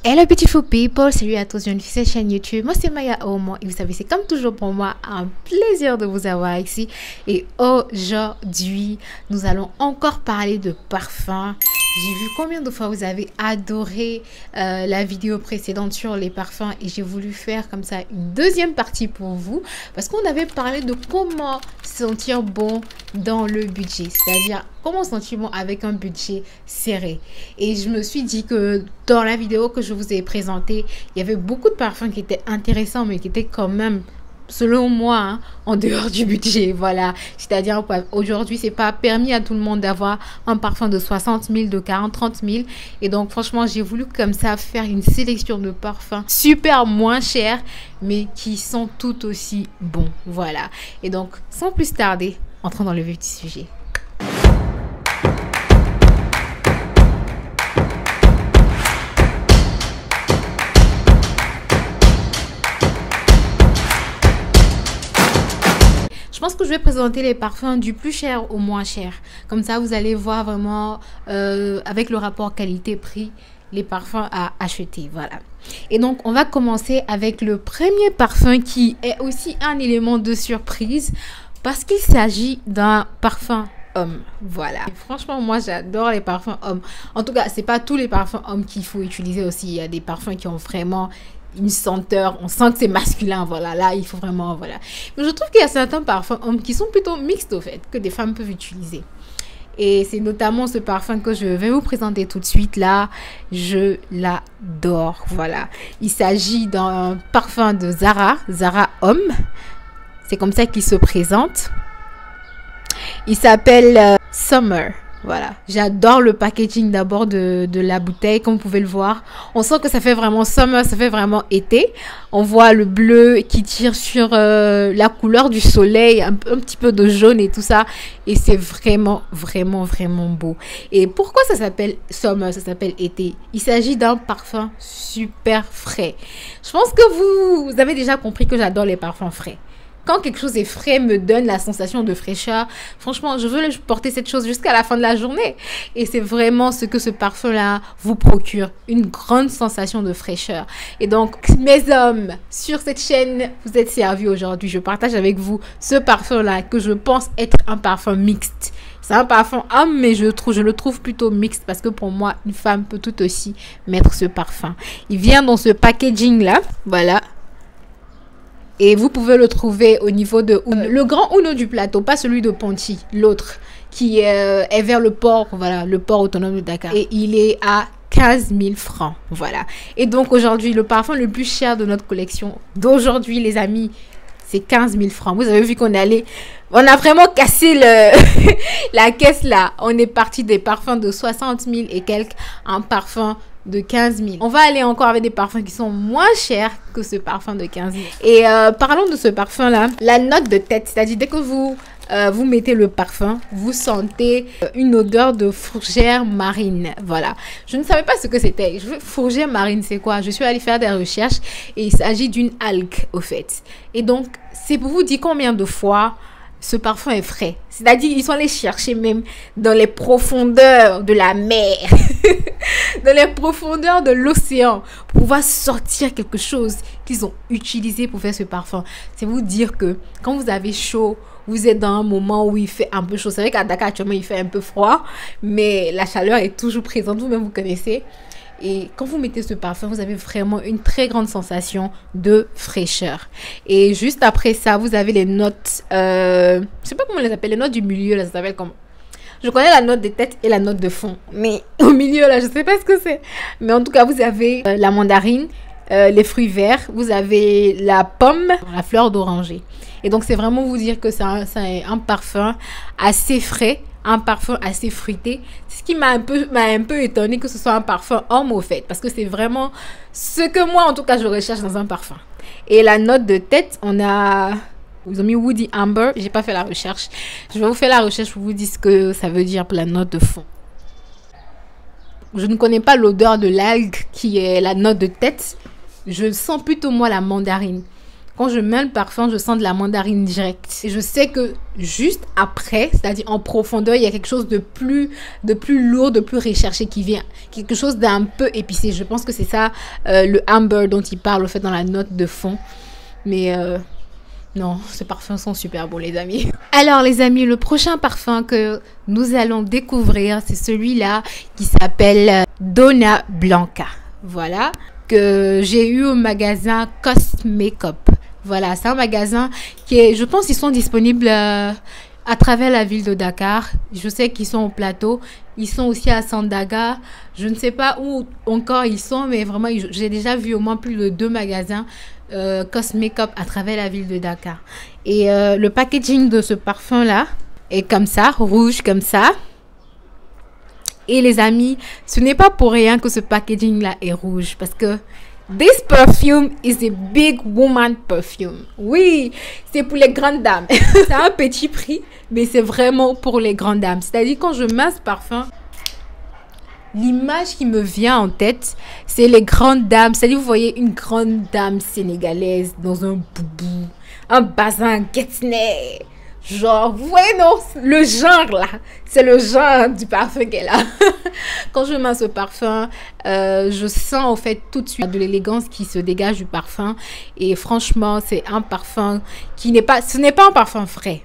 Hello beautiful people, salut à tous, je suis sur cette chaîne YouTube, moi c'est Maya Omo et vous savez c'est comme toujours pour moi un plaisir de vous avoir ici et aujourd'hui nous allons encore parler de parfums. J'ai vu combien de fois vous avez adoré la vidéo précédente sur les parfums et j'ai voulu faire comme ça une deuxième partie pour vous parce qu'on avait parlé de comment sentir bon dans le budget, c'est-à-dire comment sentir bon avec un budget serré. Et je me suis dit que dans la vidéo que je vous ai présentée, il y avait beaucoup de parfums qui étaient intéressants mais qui étaient quand même, selon moi, en dehors du budget, voilà. C'est-à-dire aujourd'hui, c'est pas permis à tout le monde d'avoir un parfum de 60 000, de 40, 30 000. Et donc, franchement, j'ai voulu comme ça faire une sélection de parfums super moins chers, mais qui sont tout aussi bons, voilà. Et donc, sans plus tarder, entrons dans le vif du sujet. Je pense que je vais présenter les parfums du plus cher au moins cher. Comme ça, vous allez voir vraiment avec le rapport qualité-prix les parfums à acheter. Voilà. Et donc, on va commencer avec le premier parfum qui est aussi un élément de surprise parce qu'il s'agit d'un parfum homme. Voilà. Et franchement, moi, j'adore les parfums hommes. En tout cas, c'est pas tous les parfums hommes qu'il faut utiliser aussi. Il y a des parfums qui ont vraiment une senteur, on sent que c'est masculin, voilà, là il faut vraiment, voilà. Mais je trouve qu'il y a certains parfums hommes qui sont plutôt mixtes au fait, que des femmes peuvent utiliser. Et c'est notamment ce parfum que je vais vous présenter tout de suite là, je l'adore, voilà. Il s'agit d'un parfum de Zara homme, c'est comme ça qu'il se présente. Il s'appelle Summer. Voilà, j'adore le packaging d'abord de la bouteille, comme vous pouvez le voir. On sent que ça fait vraiment summer, ça fait vraiment été. On voit le bleu qui tire sur la couleur du soleil, un petit peu de jaune et tout ça. Et c'est vraiment, vraiment, vraiment beau. Et pourquoi ça s'appelle summer, ça s'appelle été? Il s'agit d'un parfum super frais. Je pense que vous avez déjà compris que j'adore les parfums frais. Quand quelque chose est frais, me donne la sensation de fraîcheur. Franchement, je veux porter cette chose jusqu'à la fin de la journée. Et c'est vraiment ce que ce parfum-là vous procure. Une grande sensation de fraîcheur. Et donc, mes hommes, sur cette chaîne, vous êtes servis aujourd'hui. Je partage avec vous ce parfum-là que je pense être un parfum mixte. C'est un parfum homme, mais je le trouve plutôt mixte parce que pour moi, une femme peut tout aussi mettre ce parfum. Il vient dans ce packaging-là. Voilà. Et vous pouvez le trouver au niveau de le grand Uno du plateau, pas celui de Ponty, l'autre qui est vers le port, voilà, le port autonome de Dakar. Et il est à 15 000 francs, voilà. Et donc aujourd'hui, le parfum le plus cher de notre collection d'aujourd'hui, les amis, c'est 15 000 francs. Vous avez vu qu'on est allé, on a vraiment cassé la caisse là. On est parti des parfums de 60 000 et quelques, un parfum de 15 000. On va aller encore avec des parfums qui sont moins chers que ce parfum de 15 000. Et parlons de ce parfum là, la note de tête, c'est-à-dire dès que vous mettez le parfum, vous sentez une odeur de fourgère marine. Voilà. Je ne savais pas ce que c'était. Fourgère marine, c'est quoi? Je suis allée faire des recherches et il s'agit d'une algue au fait. Et donc, c'est pour vous dire combien de fois ce parfum est frais. C'est-à-dire, ils sont allés chercher même dans les profondeurs de la mer, dans les profondeurs de l'océan, pour pouvoir sortir quelque chose qu'ils ont utilisé pour faire ce parfum. C'est vous dire que quand vous avez chaud, vous êtes dans un moment où il fait un peu chaud. C'est vrai qu'à Dakar, actuellement, il fait un peu froid, mais la chaleur est toujours présente. Vous-même, vous connaissez. Et quand vous mettez ce parfum, vous avez vraiment une très grande sensation de fraîcheur. Et juste après ça, vous avez les notes, je sais pas comment on les appelle, les notes du milieu, là, ça s'appelle comment? Je connais la note de tête et la note de fond. Mais au milieu, là, je sais pas ce que c'est. Mais en tout cas, vous avez la mandarine, les fruits verts, vous avez la pomme, la fleur d'oranger. Et donc, c'est vraiment vous dire que c'est un parfum assez frais, un parfum assez fruité. Ce qui m'a un peu étonné que ce soit un parfum homme au fait, parce que c'est vraiment ce que moi en tout cas je recherche dans un parfum. Et la note de tête, ils ont mis Woody Amber. J'ai pas fait la recherche. Je vais vous faire la recherche pour vous dire ce que ça veut dire pour la note de fond. Je ne connais pas l'odeur de l'algue qui est la note de tête. Je sens plutôt moi la mandarine. Quand je mets le parfum, je sens de la mandarine directe. Et je sais que juste après, c'est-à-dire en profondeur, il y a quelque chose de plus lourd, de plus recherché qui vient. Quelque chose d'un peu épicé. Je pense que c'est ça le amber dont il parle, au fait, dans la note de fond. Mais non, ces parfums sont super bons, les amis. Alors, les amis, le prochain parfum que nous allons découvrir, c'est celui-là qui s'appelle Donna Blanca. Voilà, que j'ai eu au magasin Cosmakeup. Voilà, c'est un magasin qui est, je pense qu'ils sont disponibles à travers la ville de Dakar. Je sais qu'ils sont au plateau. Ils sont aussi à Sandaga. Je ne sais pas où encore ils sont, mais vraiment, j'ai déjà vu au moins plus de 2 magasins Cosmakeup à travers la ville de Dakar. Et le packaging de ce parfum-là est comme ça, rouge comme ça. Et les amis, ce n'est pas pour rien que ce packaging-là est rouge, parce que this perfume is a big woman perfume. Oui, c'est pour les grandes dames. C'est un petit prix, mais c'est vraiment pour les grandes dames. C'est-à-dire, quand je mets ce parfum, l'image qui me vient en tête, c'est les grandes dames. C'est-à-dire, vous voyez une grande dame sénégalaise dans un boubou, un bazin guetney. Genre, vous voyez, non, le genre là, c'est le genre du parfum qu'elle a. Quand je mets ce parfum, je sens en fait tout de suite de l'élégance qui se dégage du parfum. Et franchement, c'est un parfum qui n'est pas, ce n'est pas un parfum frais,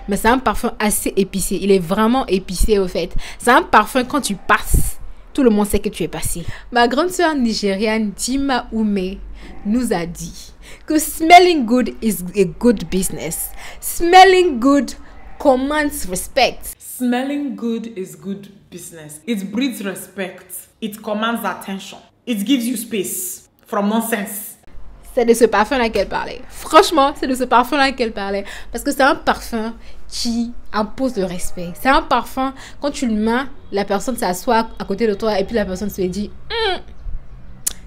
mais c'est un parfum assez épicé. Il est vraiment épicé au fait. C'est un parfum, quand tu passes, tout le monde sait que tu es passé. Ma grande sœur nigériane Dima Oume nous a dit que smelling good is a good business. Smelling good commands respect. Smelling good is good business. It breeds respect. It commands attention. It gives you space from nonsense. C'est de ce parfum-là qu'elle parlait. Franchement, c'est de ce parfum-là qu'elle parlait. Parce que c'est un parfum qui impose le respect. C'est un parfum, quand tu le mets, la personne s'assoit à côté de toi et puis la personne se dit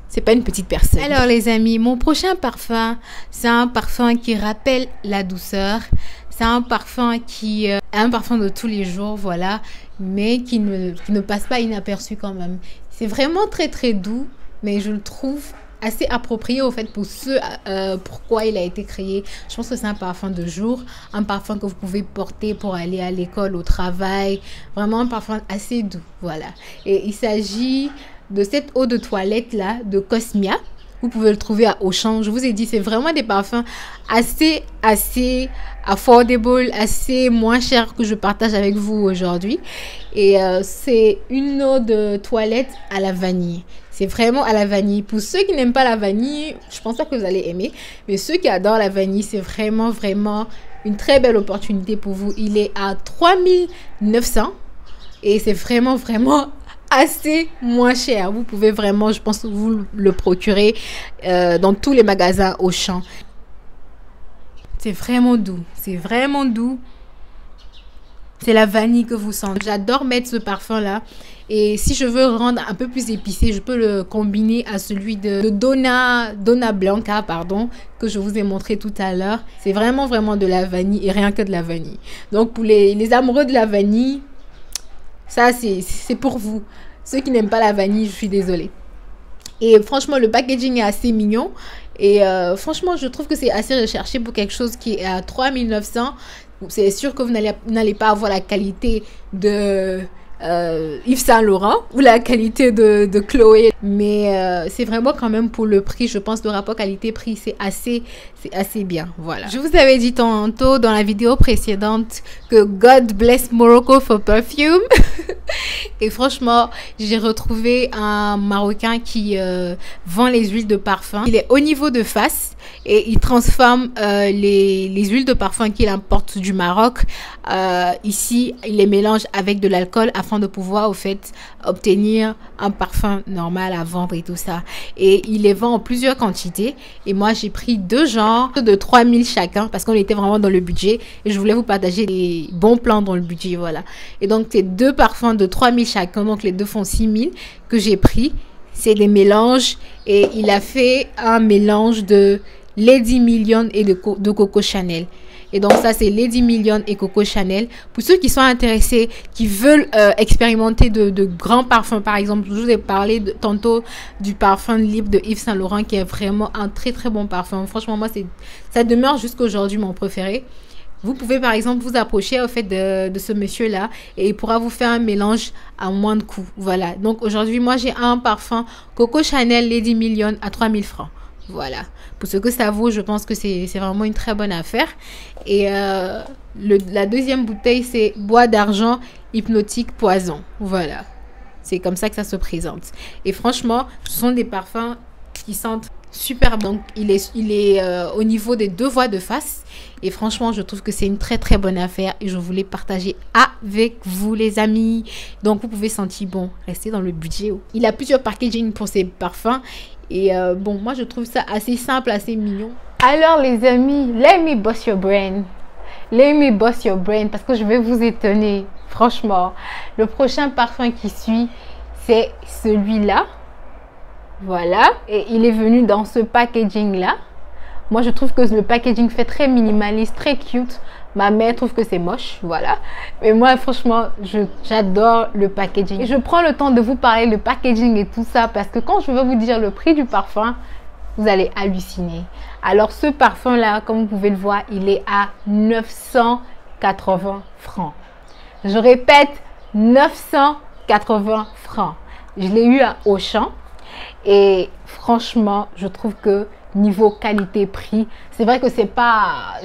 c'est pas une petite personne. Alors les amis, mon prochain parfum, c'est un parfum qui rappelle la douceur. C'est un parfum qui est un parfum de tous les jours, voilà, mais qui ne passe pas inaperçu quand même. C'est vraiment très très doux, mais je le trouve assez approprié au fait pour ce pourquoi il a été créé. Je pense que c'est un parfum de jour, un parfum que vous pouvez porter pour aller à l'école, au travail. Vraiment un parfum assez doux, voilà. Et il s'agit de cette eau de toilette là de Cosmia. Vous pouvez le trouver à Auchan. Je vous ai dit, c'est vraiment des parfums assez affordable, assez moins cher que je partage avec vous aujourd'hui. Et c'est une eau de toilette à la vanille. C'est vraiment à la vanille. Pour ceux qui n'aiment pas la vanille, je pense pas que vous allez aimer. Mais ceux qui adorent la vanille, c'est vraiment, vraiment une très belle opportunité pour vous. Il est à 3900 et c'est vraiment, vraiment assez moins cher. Vous pouvez vraiment, je pense, vous le procurer dans tous les magasins Auchan. C'est vraiment doux. C'est vraiment doux. C'est la vanille que vous sentez. J'adore mettre ce parfum-là. Et si je veux rendre un peu plus épicé, je peux le combiner à celui de Donna Blanca, pardon, que je vous ai montré tout à l'heure. C'est vraiment, vraiment de la vanille et rien que de la vanille. Donc, pour les amoureux de la vanille, ça, c'est pour vous. Ceux qui n'aiment pas la vanille, je suis désolée. Et franchement, le packaging est assez mignon. Et franchement, je trouve que c'est assez recherché pour quelque chose qui est à 3900. C'est sûr que vous n'allez pas avoir la qualité de Yves Saint Laurent ou la qualité de Chloé. Mais c'est vraiment quand même pour le prix. Je pense que le rapport qualité-prix, c'est assez bien. Voilà. Je vous avais dit tantôt dans la vidéo précédente que God bless Morocco for perfume. Et franchement, j'ai retrouvé un Marocain qui vend les huiles de parfum. Il est au niveau de Fas et il transforme les huiles de parfum qu'il importe du Maroc. Ici, il les mélange avec de l'alcool afin de pouvoir, au fait, obtenir un parfum normal à vendre et tout ça. Et il les vend en plusieurs quantités. Et moi, j'ai pris 2 genres de 3000 chacun parce qu'on était vraiment dans le budget. Et je voulais vous partager les bons plans dans le budget, voilà. Et donc, c'est 2 parfums de 3000 chacun. Donc, les deux font 6000 que j'ai pris. C'est des mélanges. Et il a fait un mélange de Lady Million et de Coco Chanel. Et donc ça, c'est Lady Million et Coco Chanel. Pour ceux qui sont intéressés, qui veulent expérimenter de grands parfums, par exemple, je vous ai parlé tantôt du parfum Libre de Yves Saint Laurent, qui est vraiment un très très bon parfum. Franchement, moi, ça demeure jusqu'à aujourd'hui mon préféré. Vous pouvez par exemple vous approcher au fait de ce monsieur-là et il pourra vous faire un mélange à moins de coûts. Voilà. Donc aujourd'hui, moi, j'ai un parfum Coco Chanel Lady Million à 3000 francs. Voilà. Pour ce que ça vaut, je pense que c'est vraiment une très bonne affaire. Et la deuxième bouteille, c'est Bois d'argent hypnotique poison. Voilà. C'est comme ça que ça se présente. Et franchement, ce sont des parfums qui sentent super bon. Donc, il est au niveau des 2 voies de face. Et franchement, je trouve que c'est une très très bonne affaire. Et je voulais partager avec vous, les amis. Donc, vous pouvez sentir bon. Restez dans le budget. Il a plusieurs packaging pour ses parfums. Et bon, moi, je trouve ça assez simple, assez mignon. Alors, les amis, let me boss your brain. Let me boss your brain. Parce que je vais vous étonner. Franchement, le prochain parfum qui suit, c'est celui-là. Voilà, et il est venu dans ce packaging là. Moi je trouve que le packaging fait très minimaliste, très cute. Ma mère trouve que c'est moche, voilà. Mais moi franchement, j'adore le packaging. Et je prends le temps de vous parler le packaging et tout ça parce que quand je vais vous dire le prix du parfum, vous allez halluciner. Alors ce parfum là, comme vous pouvez le voir, il est à 980 francs. Je répète, 980 francs. Je l'ai eu à Auchan. Et franchement, je trouve que niveau qualité-prix, c'est vrai que c'est pas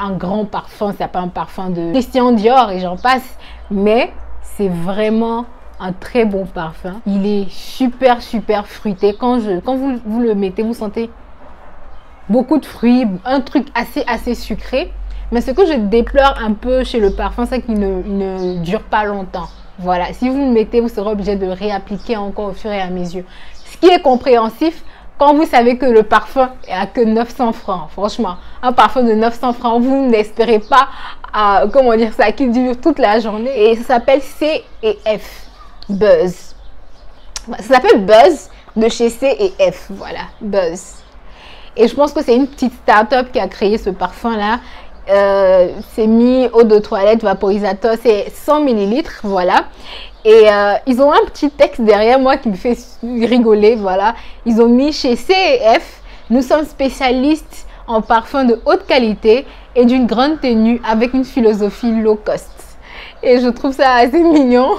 un grand parfum, c'est pas un parfum de Christian Dior et j'en passe, mais c'est vraiment un très bon parfum. Il est super super fruité. Quand vous le mettez, vous sentez beaucoup de fruits, un truc assez sucré. Mais ce que je déplore un peu chez le parfum, c'est qu'il ne dure pas longtemps. Voilà, si vous le mettez, vous serez obligé de réappliquer encore au fur et à mesure. Ce qui est compréhensif quand vous savez que le parfum est à que 900 francs. Franchement, un parfum de 900 francs, vous n'espérez pas, comment dire ça, qu'il dure toute la journée. Et ça s'appelle C&F Buzz. Ça s'appelle Buzz de chez C&F. Voilà, Buzz. Et je pense que c'est une petite start-up qui a créé ce parfum-là. C'est mis eau de toilette, vaporisateur, c'est 100 ml, voilà. Et ils ont un petit texte derrière moi qui me fait rigoler, voilà. Ils ont mis chez C&F, nous sommes spécialistes en parfums de haute qualité et d'une grande tenue avec une philosophie low cost. Et je trouve ça assez mignon.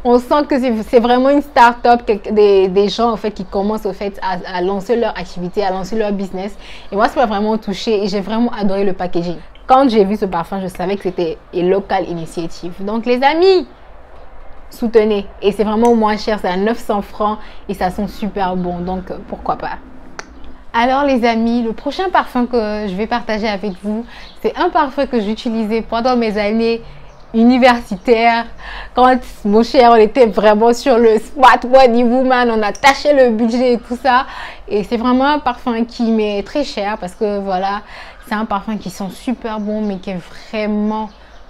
On sent que c'est vraiment une start-up des gens en fait, qui commencent au fait, à lancer leur activité, à lancer leur business. Et moi, ça m'a vraiment touché et j'ai vraiment adoré le packaging. Quand j'ai vu ce parfum, je savais que c'était une local initiative. Donc les amis, soutenez. Et c'est vraiment moins cher, c'est à 900 francs et ça sent super bon. Donc pourquoi pas. Alors les amis, le prochain parfum que je vais partager avec vous, c'est un parfum que j'utilisais pendant mes années universitaires. Quand mon cher, on était vraiment sur le smart body woman, on a taché le budget et tout ça. Et c'est vraiment un parfum qui m'est très cher parce que voilà, c'est un parfum qui sent super bon mais qui est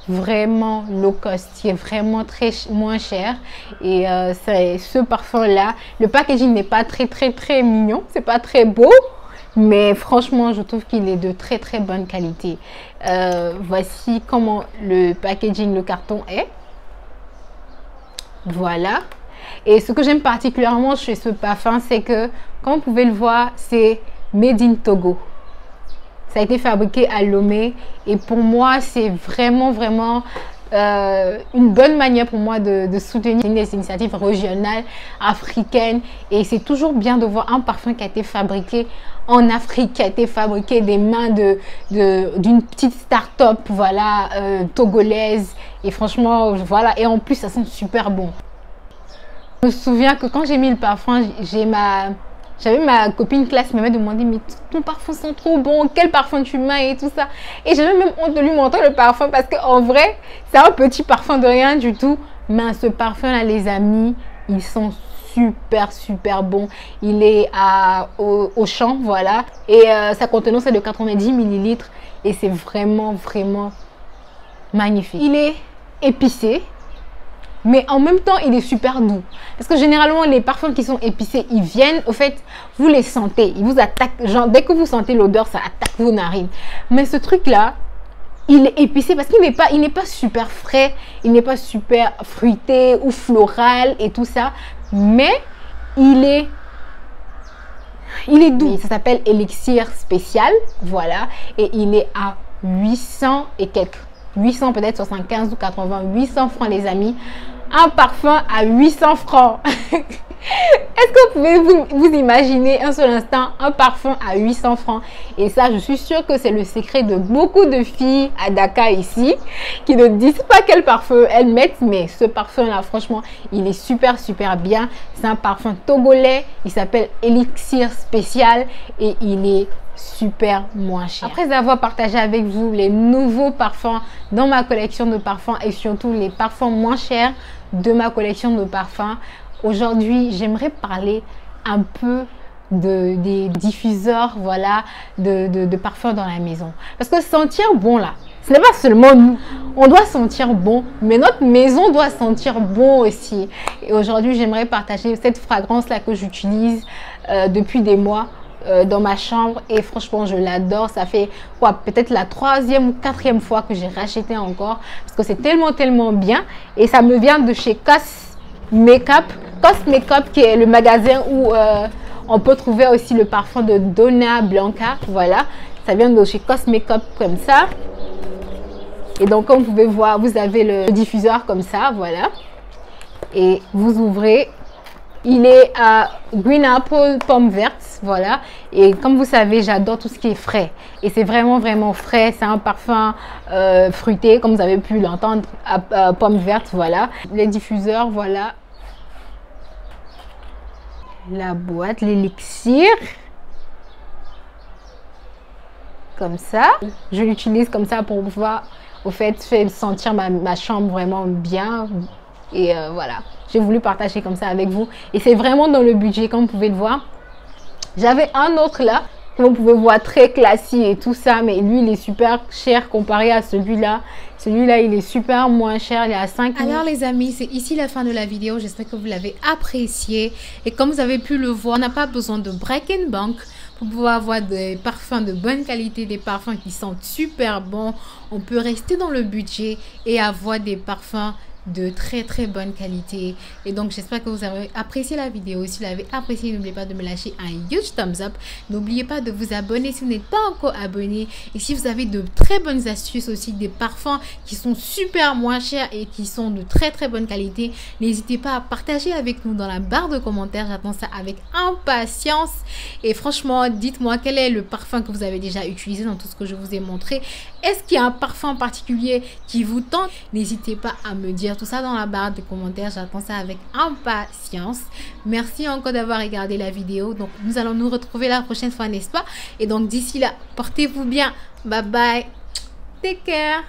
vraiment low cost, qui est vraiment moins cher. Et c'est ce parfum là, le packaging n'est pas très mignon, c'est pas très beau, mais franchement je trouve qu'il est de très bonne qualité. Voici comment le packaging, le carton est. Voilà. Et ce que j'aime particulièrement chez ce parfum, c'est que comme vous pouvez le voir, c'est made in Togo. Ça a été fabriqué à Lomé et pour moi, c'est vraiment une bonne manière pour moi de soutenir des initiatives régionales, africaines. Et c'est toujours bien de voir un parfum qui a été fabriqué en Afrique, qui a été fabriqué des mains d'une petite start-up, voilà, togolaise. Et franchement, voilà. Et en plus, ça sent super bon. Je me souviens que quand j'ai mis le parfum, j'avais ma copine classe qui m'avait demandé mais ton parfum sent trop bon, quel parfum tu mets et tout ça. Et j'avais même honte de lui montrer le parfum parce qu'en vrai, c'est un petit parfum de rien du tout. Mais ce parfum là, les amis, il sent super bon. Il est au champ, voilà. Et sa contenance est de 90 ml et c'est vraiment magnifique. Il est épicé. Mais en même temps, il est super doux. Parce que généralement, les parfums qui sont épicés, ils viennent, au fait, vous les sentez. Ils vous attaquent. Genre, dès que vous sentez l'odeur, ça attaque vos narines. Mais ce truc-là, il est épicé parce qu'il n'est pas super frais, il n'est pas super fruité ou floral et tout ça, mais il est doux. Ça s'appelle Elixir Spécial, voilà, et il est à 800 et quelques, 800 peut-être 75 ou 80, 800 francs les amis. Un parfum à 800 francs. Est-ce que vous pouvez vous imaginer un seul instant un parfum à 800 francs? Et ça, je suis sûre que c'est le secret de beaucoup de filles à Dakar ici qui ne disent pas quel parfum elles mettent, mais ce parfum-là, franchement, il est super, super bien. C'est un parfum togolais, il s'appelle Elixir Spécial et il est super moins cher. Après avoir partagé avec vous les nouveaux parfums dans ma collection de parfums et surtout les parfums moins chers de ma collection de parfums, aujourd'hui, j'aimerais parler un peu des diffuseurs, voilà, de parfums dans la maison. Parce que sentir bon là, ce n'est pas seulement nous. On doit sentir bon, mais notre maison doit sentir bon aussi. Et aujourd'hui, j'aimerais partager cette fragrance-là que j'utilise depuis des mois dans ma chambre. Et franchement, je l'adore. Ça fait quoi, peut-être la 3e ou 4e fois que j'ai racheté encore. Parce que c'est tellement, tellement bien. Et ça me vient de chez Cos Makeup. Cos Makeup qui est le magasin où on peut trouver aussi le parfum de Donna Blanca. Voilà, ça vient de chez Cos Makeup comme ça. Et donc comme vous pouvez voir, vous avez le diffuseur comme ça, voilà. Et vous ouvrez. Il est à Green Apple, pomme verte, voilà. Et comme vous savez, j'adore tout ce qui est frais. Et c'est vraiment, vraiment frais. C'est un parfum fruité, comme vous avez pu l'entendre, à pomme verte, voilà. Les diffuseurs, voilà. La boîte, l'élixir. Comme ça. Je l'utilise comme ça pour pouvoir, au fait, faire sentir ma chambre vraiment bien. Et voilà. J'ai voulu partager comme ça avec vous. Et c'est vraiment dans le budget, comme vous pouvez le voir. J'avais un autre là, que vous pouvez voir, très classique et tout ça. Mais lui, il est super cher comparé à celui-là. Celui-là, il est super moins cher. Il est à 5 000. Alors les amis, c'est ici la fin de la vidéo. J'espère que vous l'avez apprécié. Et comme vous avez pu le voir, on n'a pas besoin de break and bank pour pouvoir avoir des parfums de bonne qualité, des parfums qui sentent super bon. On peut rester dans le budget et avoir des parfums de très très bonne qualité. Et donc j'espère que vous avez apprécié la vidéo. Si vous l'avez apprécié, n'oubliez pas de me lâcher un huge thumbs up. N'oubliez pas de vous abonner si vous n'êtes pas encore abonné. Et si vous avez de très bonnes astuces aussi, des parfums qui sont super moins chers et qui sont de très très bonne qualité, n'hésitez pas à partager avec nous dans la barre de commentaires. J'attends ça avec impatience. Et franchement, dites-moi quel est le parfum que vous avez déjà utilisé dans tout ce que je vous ai montré. Est-ce qu'il y a un parfum en particulier qui vous tente? N'hésitez pas à me dire tout ça dans la barre de commentaires. J'attends ça avec impatience. Merci encore d'avoir regardé la vidéo. Donc nous allons nous retrouver la prochaine fois, n'est-ce pas? Et donc d'ici là, portez-vous bien. Bye bye. Take care.